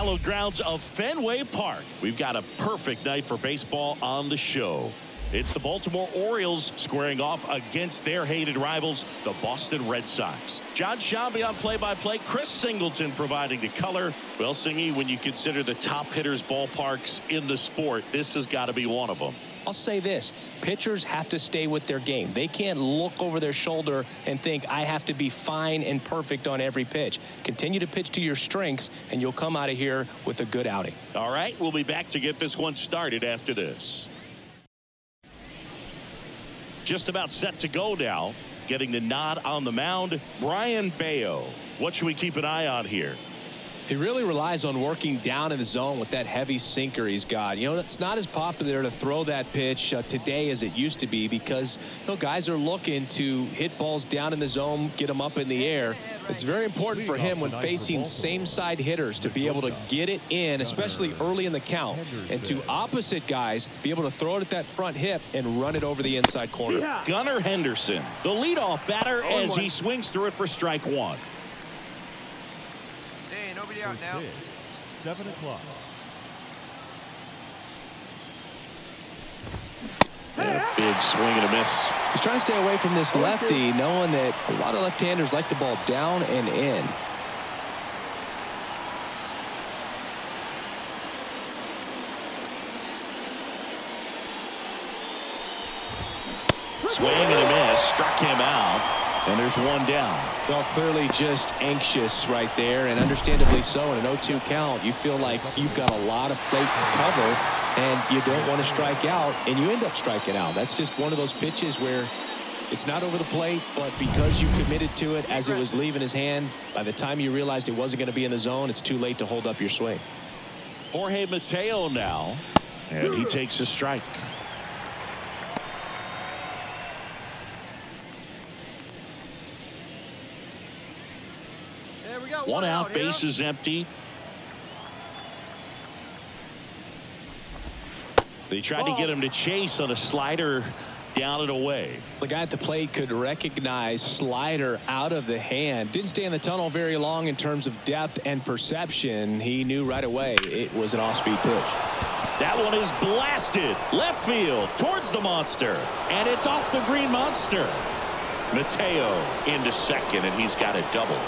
hallowed grounds of Fenway Park. We've got a perfect night for baseball on the show. It's the Baltimore Orioles squaring off against their hated rivals, the Boston Red Sox. John Shambi on play-by-play, Chris Singleton providing the color. Well, Singy, when you consider the top hitters' ballparks in the sport, this has got to be one of them. I'll say this, pitchers have to stay with their game. They can't look over their shoulder and think, I have to be fine and perfect on every pitch. Continue to pitch to your strengths, and you'll come out of here with a good outing. All right, we'll be back to get this one started after this. Just about set to go now. Getting the nod on the mound, Brayan Bello. What should we keep an eye on here? He really relies on working down in the zone with that heavy sinker he's got. You know, it's not as popular to throw that pitch today as it used to be because, you know, guys are looking to hit balls down in the zone, get them up in the air. It's very important for him when facing same side hitters to be able to get it in, especially early in the count, and to opposite guys be able to throw it at that front hip and run it over the inside corner. Gunnar Henderson, the leadoff batter, as he swings through it for strike one. Nobody out now. 7 o'clock. And a big swing and a miss. He's trying to stay away from this lefty, knowing that a lot of left-handers like the ball down and in. Swing and a miss, struck him out. And there's one down. Well, clearly just anxious right there, and understandably so. In an 0-2 count, you feel like you've got a lot of plate to cover, and you don't want to strike out, and you end up striking out. That's just one of those pitches where it's not over the plate, but because you committed to it as it was leaving his hand, by the time you realized it wasn't going to be in the zone, it's too late to hold up your swing. Jorge Mateo now, and he takes a strike. One out, bases empty. They tried to get him to chase on a slider down and away. The guy at the plate could recognize slider out of the hand. Didn't stay in the tunnel very long in terms of depth and perception. He knew right away it was an off-speed pitch. That one is blasted left field towards the monster, and it's off the green monster. Mateo into second, and he's got a double.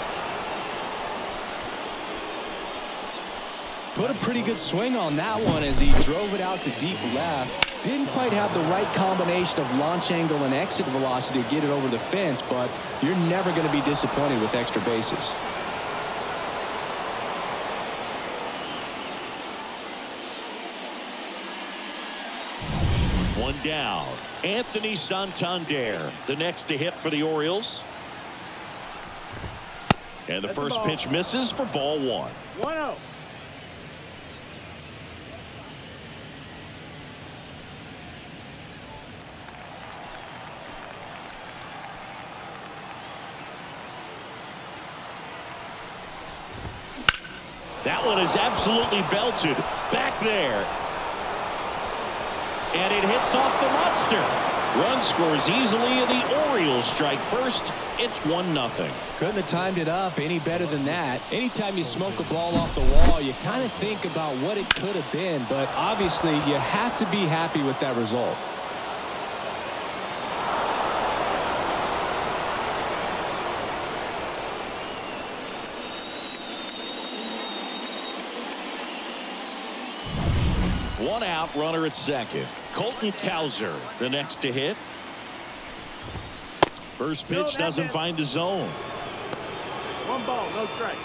Put a pretty good swing on that one as he drove it out to deep left. Didn't quite have the right combination of launch angle and exit velocity to get it over the fence, but you're never going to be disappointed with extra bases. One down. Anthony Santander, the next to hit for the Orioles. And the first pitch misses for ball one. 1-0. That one is absolutely belted back there. And it hits off the monster. Run scores easily, and the Orioles strike first. It's 1-0. Couldn't have timed it up any better than that. Anytime you smoke a ball off the wall, you kind of think about what it could have been, but obviously you have to be happy with that result. One out, runner at second. Colton Cowser, the next to hit. First pitch doesn't find the zone. 1 ball, no strike.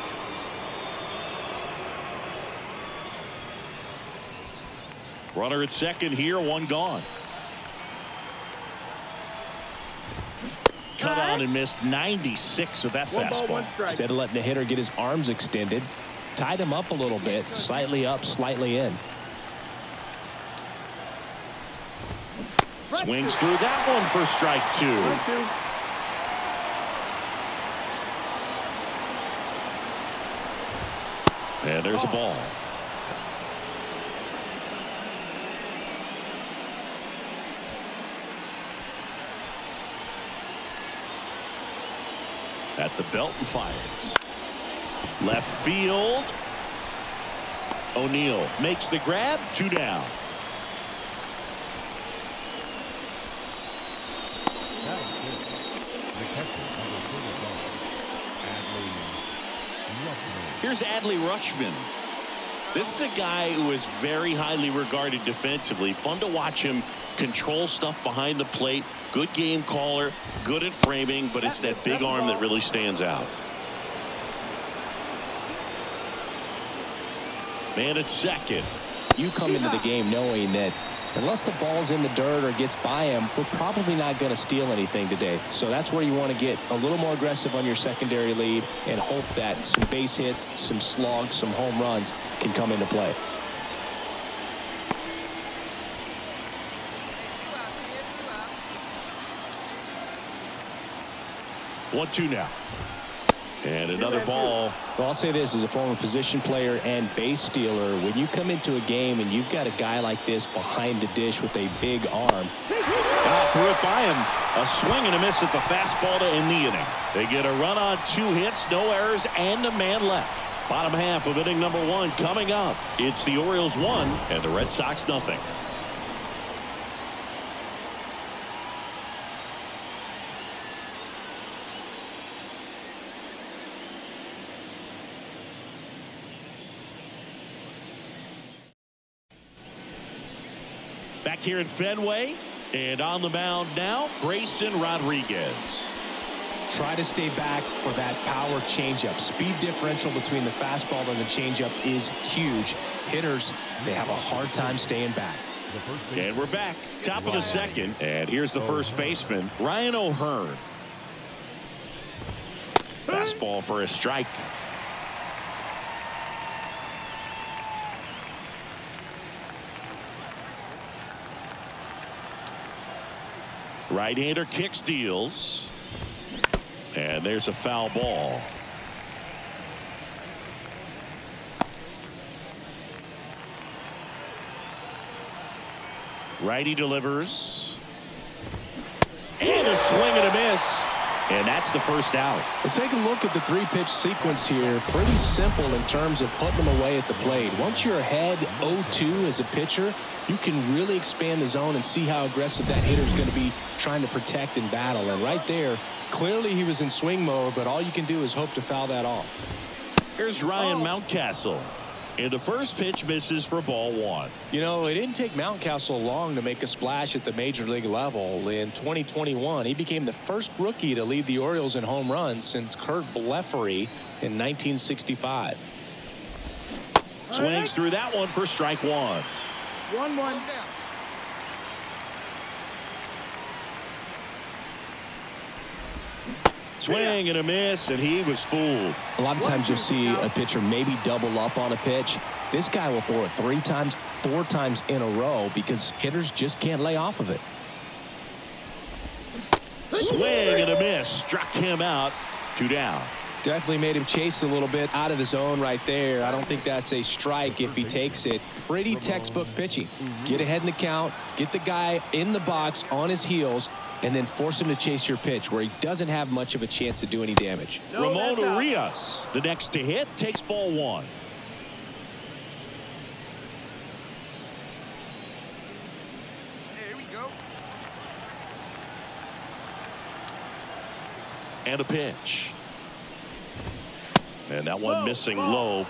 Runner at second here, one gone. Cut on and missed 96 with that fastball. Instead of letting the hitter get his arms extended, tied him up a little bit, slightly up, slightly in. Swings through that one for strike two. And there's a ball. At the belt and fires. Left field. O'Neal makes the grab. 2 down. That was good. The catcher, number 35, Adley Rutschman. Here's Adley Rutschman. This is a guy who is very highly regarded defensively. Fun to watch him control stuff behind the plate. Good game caller, good at framing, but it's that big arm that really stands out. Man at second. You come into the game knowing that unless the ball's in the dirt or gets by him, we're probably not going to steal anything today. So that's where you want to get a little more aggressive on your secondary lead and hope that some base hits, some slugs, some home runs can come into play. One, two now. And another ball. Well, I'll say this as a former position player and base stealer. When you come into a game and you've got a guy like this behind the dish with a big arm. Threw it by him. A swing and a miss at the fastball to end the inning. They get a run on 2 hits, no errors, and a man left. Bottom half of inning number 1 coming up. It's the Orioles 1 and the Red Sox nothing. Back here at Fenway, and on the mound now, Grayson Rodriguez. Try to stay back for that power changeup. Speed differential between the fastball and the changeup is huge. Hitters, they have a hard time staying back. And we're back. Top of the second, and here's the first baseman, Ryan O'Hearn. Fastball for a strike. Right-hander kicks, deals. And there's a foul ball. Righty delivers. And a swing and a miss. And that's the first out. Well, take a look at the 3-pitch sequence here. Pretty simple in terms of putting them away at the plate. Once you're ahead 0-2 as a pitcher, you can really expand the zone and see how aggressive that hitter is going to be trying to protect and battle. And right there, clearly he was in swing mode, but all you can do is hope to foul that off. Here's Ryan Mountcastle. And the first pitch misses for ball 1. You know, it didn't take Mountcastle long to make a splash at the major league level. In 2021, he became the first rookie to lead the Orioles in home runs since Kurt Blefary in 1965. Swings through that one for strike 1. 1-1. Swing and a miss, and he was fooled. A lot of times you'll see a pitcher maybe double up on a pitch. This guy will throw it 3 times, 4 times in a row because hitters just can't lay off of it. Swing and a miss. Struck him out. 2 down. Definitely made him chase a little bit out of the zone right there. I don't think that's a strike if he takes it. Pretty textbook pitching. Get ahead in the count, get the guy in the box on his heels, and then force him to chase your pitch where he doesn't have much of a chance to do any damage. Ramon Urias, the next to hit, takes ball 1. Here we go. And a pitch. And that one missing low.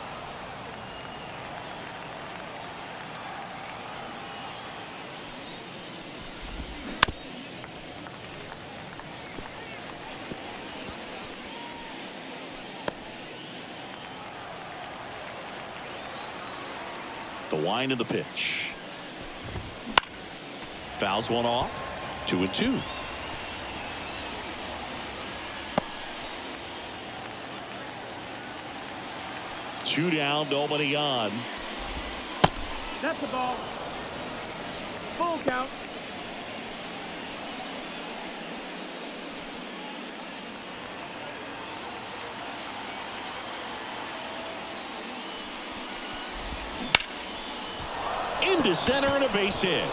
The wind of the pitch. Fouls one off. 2-2. Two down, nobody on. That's the ball. Full count. Into center and a base hit.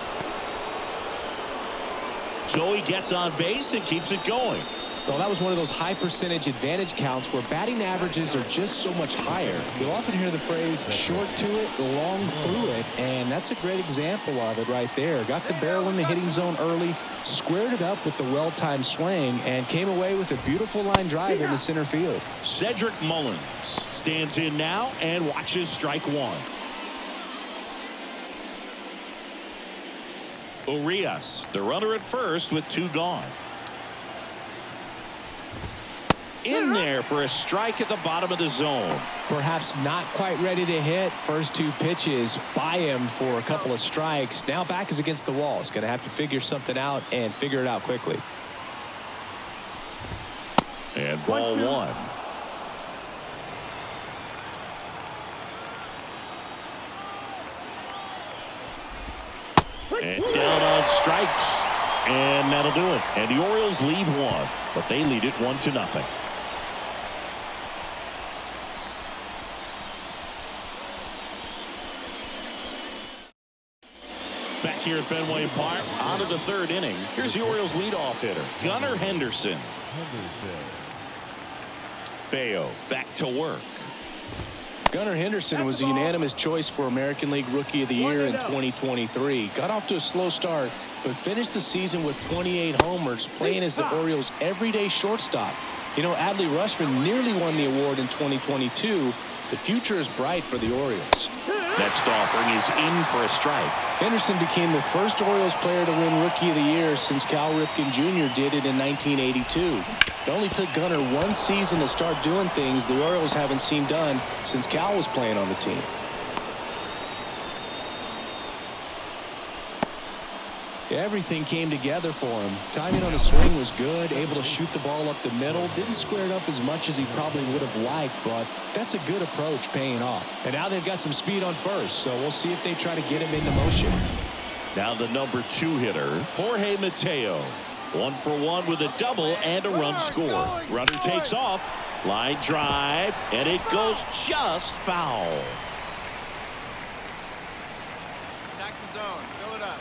Joey gets on base and keeps it going. Well, that was one of those high percentage advantage counts where batting averages are just so much higher. You'll often hear the phrase short to it, long through it, and that's a great example of it right there. Got the barrel in the hitting zone early, squared it up with the well-timed swing, and came away with a beautiful line drive into center field. Cedric Mullins stands in now and watches strike one. Urias, the runner at first with two gone. In there for a strike at the bottom of the zone. Perhaps not quite ready to hit. First two pitches by him for a couple of strikes. Now back is against the wall. He's going to have to figure something out and figure it out quickly. And ball one. And down on strikes. And that'll do it. And the Orioles lead one, but they lead it 1-0. Back here at Fenway Park, on to the third inning. Here's the Orioles leadoff hitter, Gunnar Henderson. Bayo back to work. Gunnar Henderson was a unanimous choice for American League Rookie of the Year in 2023. Got off to a slow start, but finished the season with 28 homers, playing as the Orioles' everyday shortstop. You know, Adley Rutschman nearly won the award in 2022. The future is bright for the Orioles. Next offering is in for a strike. Henderson became the first Orioles player to win Rookie of the Year since Cal Ripken Jr. did it in 1982. It only took Gunnar one season to start doing things the Orioles haven't seen done since Cal was playing on the team. Everything came together for him. Timing on the swing was good, able to shoot the ball up the middle. Didn't square it up as much as he probably would have liked, but that's a good approach paying off. And now they've got some speed on first, so we'll see if they try to get him into motion. Now the number 2 hitter, Jorge Mateo. 1 for 1 with a double and a run scored. Runner takes off, line drive, and it goes just foul. Attack the zone. Fill it up.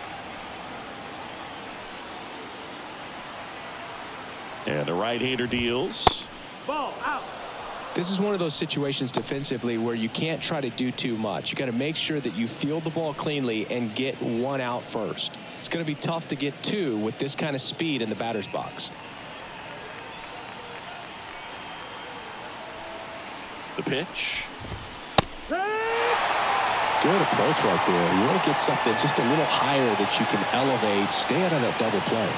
And the right-hander deals. Ball out. This is one of those situations defensively where you can't try to do too much. You got to make sure that you field the ball cleanly and get one out first. It's going to be tough to get two with this kind of speed in the batter's box. The pitch. Good approach right there. You want to get something just a little higher that you can elevate. Stay out of that double play.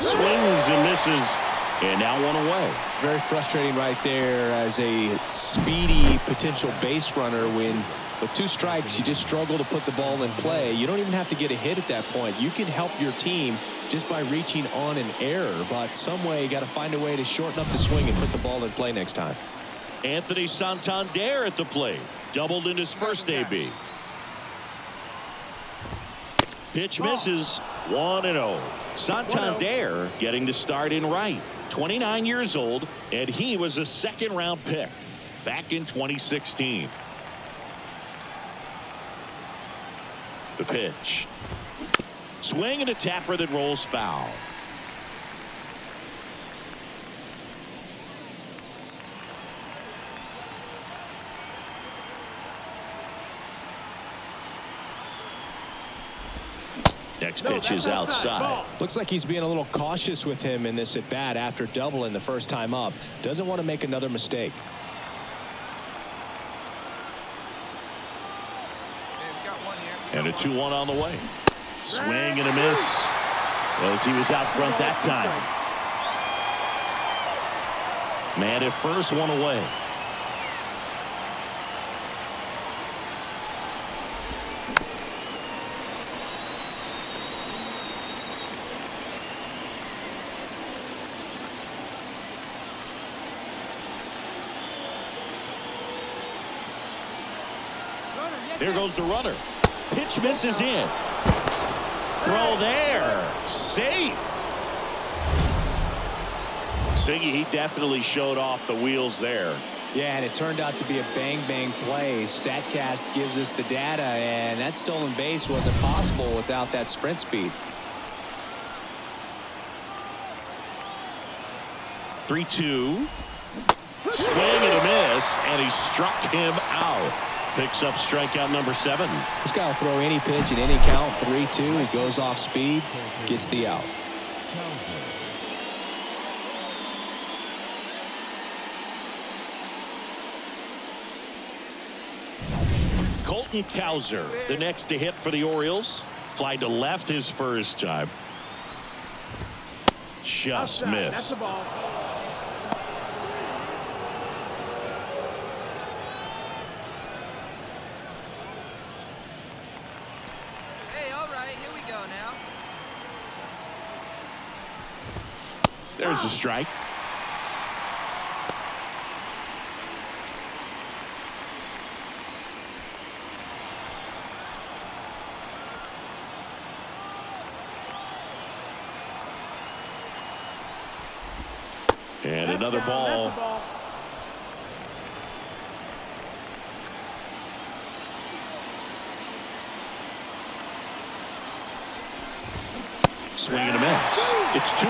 Swings and misses, and now one away. Very frustrating right there as a speedy potential base runner when with 2 strikes you just struggle to put the ball in play. You don't even have to get a hit at that point. You can help your team just by reaching on an error, but some way you got to find a way to shorten up the swing and put the ball in play next time. Anthony Santander at the plate. Doubled in his first AB. Pitch misses. 1-0. Santander getting the start in right. 29 years old, and he was a second-round pick back in 2016. The pitch. Swing and a tapper that rolls foul. Next pitch is outside. Looks like he's being a little cautious with him in this at bat after doubling the first time up. Doesn't want to make another mistake. And a 2-1 on the way. Swing and a miss as he was out front that time. Man at first, one away. There goes the runner. Pitch misses in. Throw there. Safe. Siggy, he definitely showed off the wheels there. Yeah, and it turned out to be a bang-bang play. StatCast gives us the data, and that stolen base wasn't possible without that sprint speed. 3-2. Swing and a miss, and he struck him out. Picks up strikeout number 7. This guy will throw any pitch in any count. 3-2. He goes off speed, gets the out. Colton Cowser, the next to hit for the Orioles. Fly to left his first time. Just Outside. missed. That's the ball. Hey, all right, here we go now. There's a strike. And That's another down. ball. That's the ball. Swing and a miss. It's 2-2.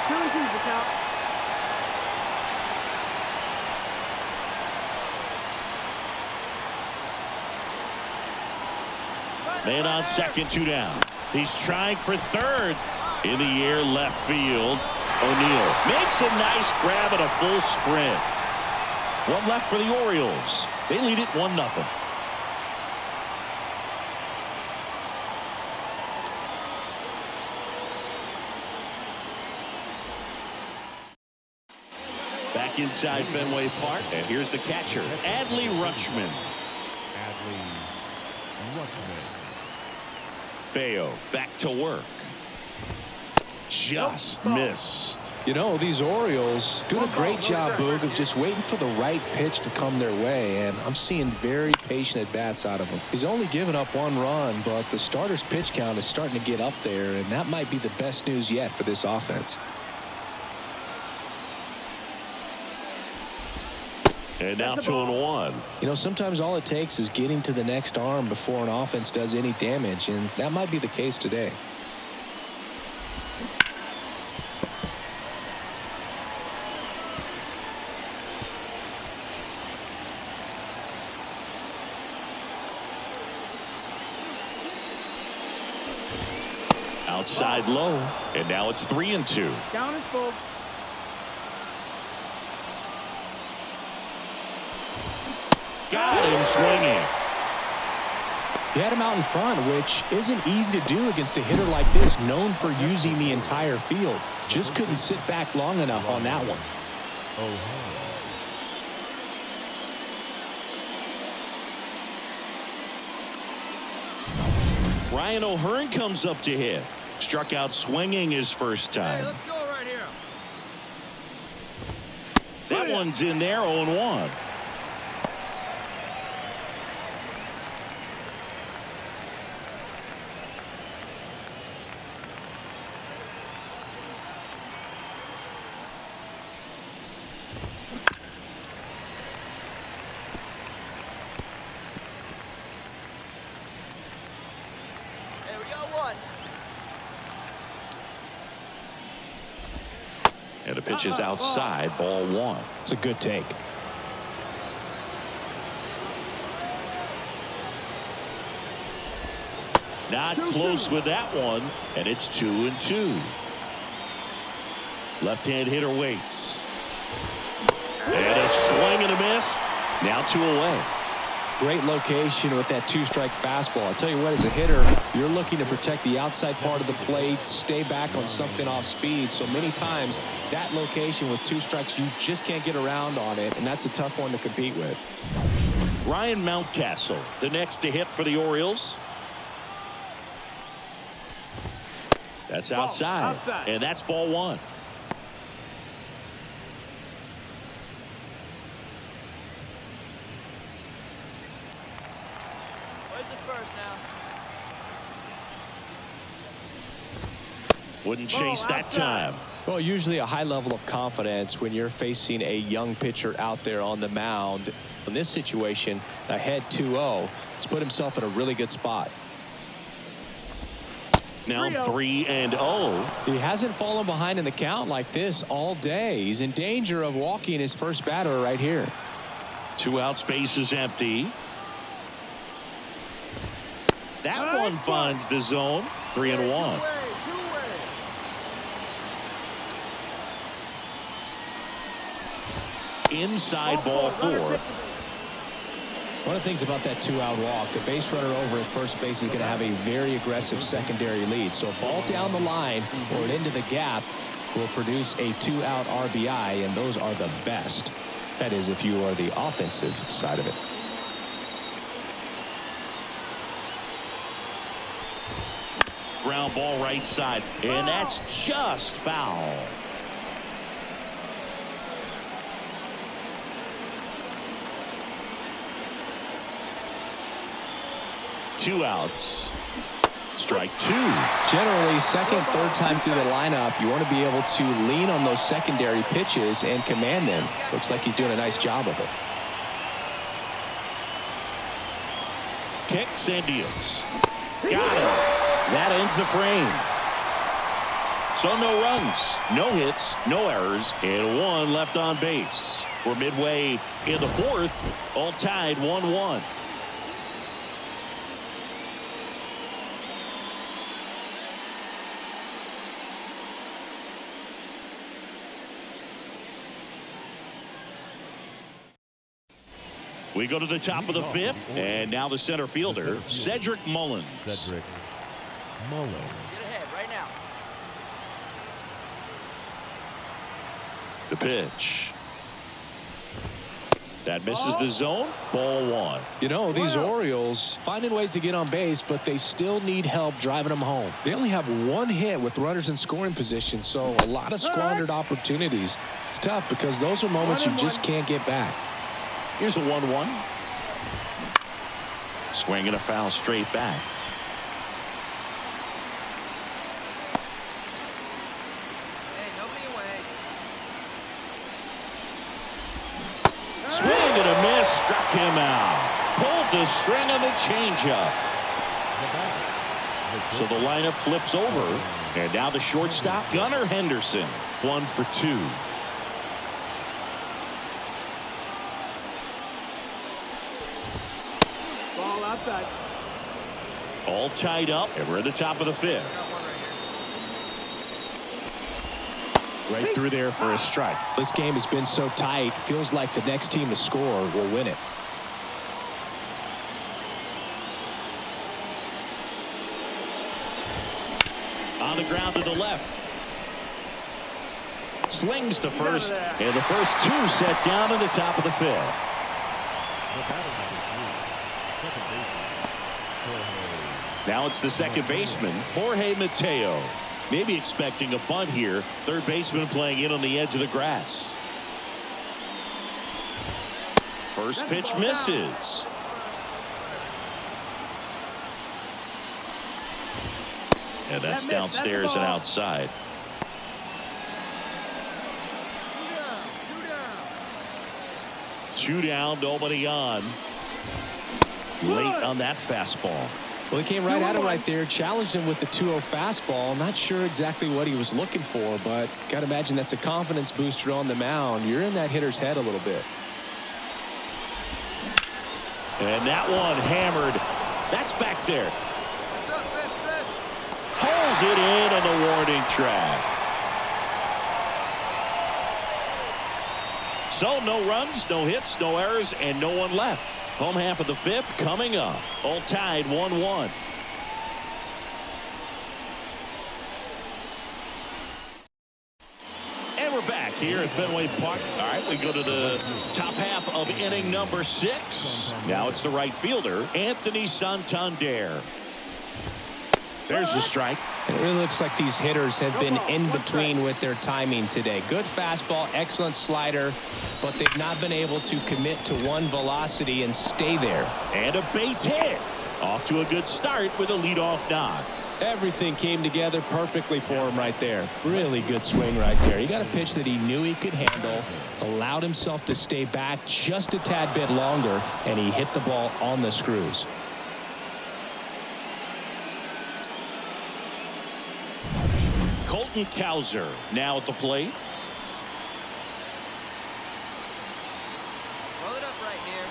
2-2 the count. Man on second, 2 down. He's trying for third. In the air, left field. O'Neill makes a nice grab at a full sprint. One left for the Orioles. They lead it 1-0. Back inside Fenway Park, and here's the catcher, Adley Rutschman. Adley Rutschman. Bayo back to work. Just missed. You know, these Orioles doing a great job, Boog, of just waiting for the right pitch to come their way, and I'm seeing very patient at-bats out of him. He's only given up 1 run, but the starter's pitch count is starting to get up there, and that might be the best news yet for this offense. And now 2-1. You know, sometimes all it takes is getting to the next arm before an offense does any damage, and that might be the case today. Outside low, and now it's 3-2. Count is full. Got him swinging. He had him out in front, which isn't easy to do against a hitter like this, known for using the entire field. Just couldn't sit back long enough on that one. Ryan O'Hearn comes up to hit. Struck out swinging his first Hey, time. let's go right here. That one's in there, 0-1. Hey, we got one. And the pitch is outside, ball 1. It's a good take. Not close with that one, and it's 2-2. Left-hand hitter waits. And a swing and a miss. Now 2 away. Great location with that 2-strike fastball. I tell you what, as a hitter, you're looking to protect the outside part of the plate, stay back on something off speed. So many times, that location with 2 strikes, you just can't get around on it, and that's a tough one to compete with. Ryan Mountcastle, the next to hit for the Orioles. That's outside, and that's ball 1. Where's it first now? Wouldn't chase that time. Well, usually a high level of confidence when you're facing a young pitcher out there on the mound. In this situation, ahead 2-0, he's put himself in a really good spot. now 3-0. He hasn't fallen behind in the count like this all day. He's in danger of walking his first batter right here. 2 out, space is empty. That one finds the zone. 3-1. Inside ball 4. One of the things about that 2-out walk, the base runner over at first base is going to have a very aggressive secondary lead. So a ball down the line or into the gap will produce a 2-out RBI, and those are the best. That is, if you are the offensive side of it. Ground ball right side, and that's just foul. Two outs. Strike 2. Generally, second, third time through the lineup, you want to be able to lean on those secondary pitches and command them. Looks like he's doing a nice job of it. Kicks and deals. Got him. That ends the frame. So no runs, no hits, no errors, and 1 left on base. We're midway in the 4th, all tied 1-1. We go to the top of the 5th, and now the center fielder, Cedric Mullins. Cedric Mullins. Get ahead right now. The pitch. That misses the zone. Ball 1. You know, these Orioles finding ways to get on base, but they still need help driving them home. They only have 1 hit with runners in scoring position, so a lot of squandered opportunities. It's tough because those are moments you just can't get back. Here's a 1-1. Swing and a foul straight back. Hey, nobody away. Swing and a miss. Struck him out. Pulled the string on the changeup. So the lineup flips over. And now the shortstop, Gunnar Henderson. 1 for 2. Ball outside. All tied up, and we're at the top of the 5th. Got one right here. Right through there for a strike. This game has been so tight, feels like the next team to score will win it. On the ground to the left. Slings to first, and the first 2 set down in the top of the 5th. Now it's the second baseman, Jorge Mateo. Maybe expecting a bunt here. Third baseman playing in on the edge of the grass. First pitch misses. And that's downstairs and outside. Two down, nobody on. Late on that fastball. Well, he came right at him right there, challenged him with the 2-0 fastball. Not sure exactly what he was looking for, but got to imagine that's a confidence booster on the mound. You're in that hitter's head a little bit. And that one hammered. That's back there. What's up, Vince? Pulls it in on the warning track. So no runs, no hits, no errors, and no one left. Home half of the 5th coming up. All tied 1-1. And we're back here at Fenway Park. All right, we go to the top half of inning number 6. Now it's the right fielder, Anthony Santander. There's the strike. It really looks like these hitters have been in between with their timing today. Good fastball, excellent slider, but they've not been able to commit to one velocity and stay there. And a base hit. Off to a good start with a leadoff knock. Everything came together perfectly for him right there. Really good swing right there. He got a pitch that he knew he could handle, allowed himself to stay back just a tad bit longer, and he hit the ball on the screws. Colton Cowser now at the plate. Roll it up right here.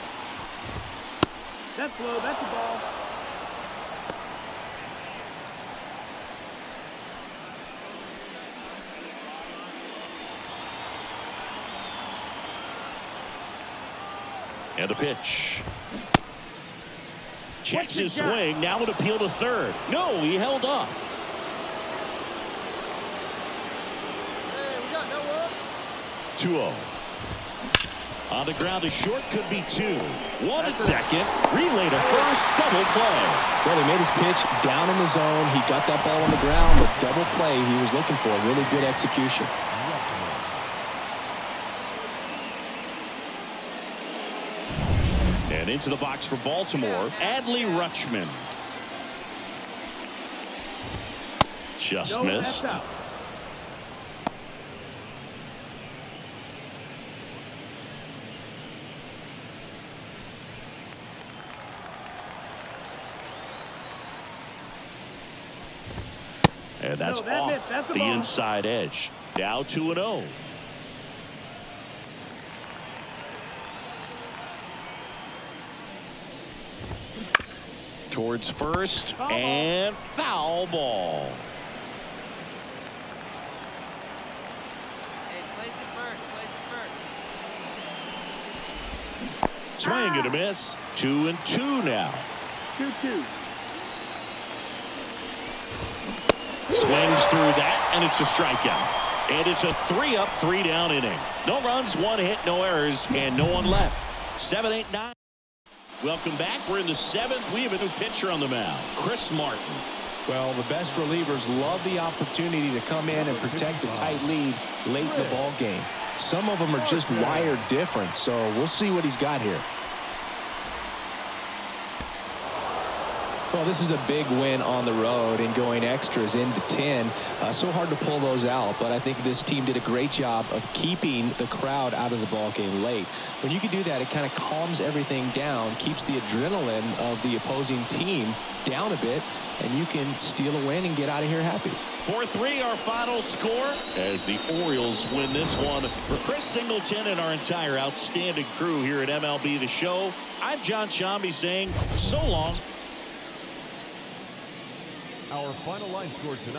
That's low. That's a ball. And a pitch. Checks his swing. Now an appeal to third. No, he held up. Hey, we got no one. 2-0. On the ground to short, could be two. One at second. Relay to first. Double play. Well, he made his pitch down in the zone. He got that ball on the ground. The double play he was looking for. Really good execution. And into the box for Baltimore, Adley Rutschman. Just No, missed. that's out. And that's No, that off missed. That's a the ball. inside edge. Now 2-0. Towards first and foul ball. Hey, place it first. Place it first. Swing and a miss. 2-2 now. 2-2. Swings through that, and it's a strikeout. And it's a 3-up, 3-down inning. No runs, one hit, no errors, and no one left. 7-8-9. Welcome back. We're in the seventh. We have a new pitcher on the mound, Chris Martin. Well, the best relievers love the opportunity to come in and protect the tight lead late in the ball game. Some of them are just wired different, so we'll see what he's got here. Well, this is a big win on the road and going extras into 10. So hard to pull those out, but I think this team did a great job of keeping the crowd out of the ball game late. When you can do that, it kind of calms everything down, keeps the adrenaline of the opposing team down a bit, and you can steal a win and get out of here happy. 4-3 our final score as the Orioles win this one. For Chris Singleton and our entire outstanding crew here at MLB The Show, I'm John Shambi saying so long. Our final line score tonight.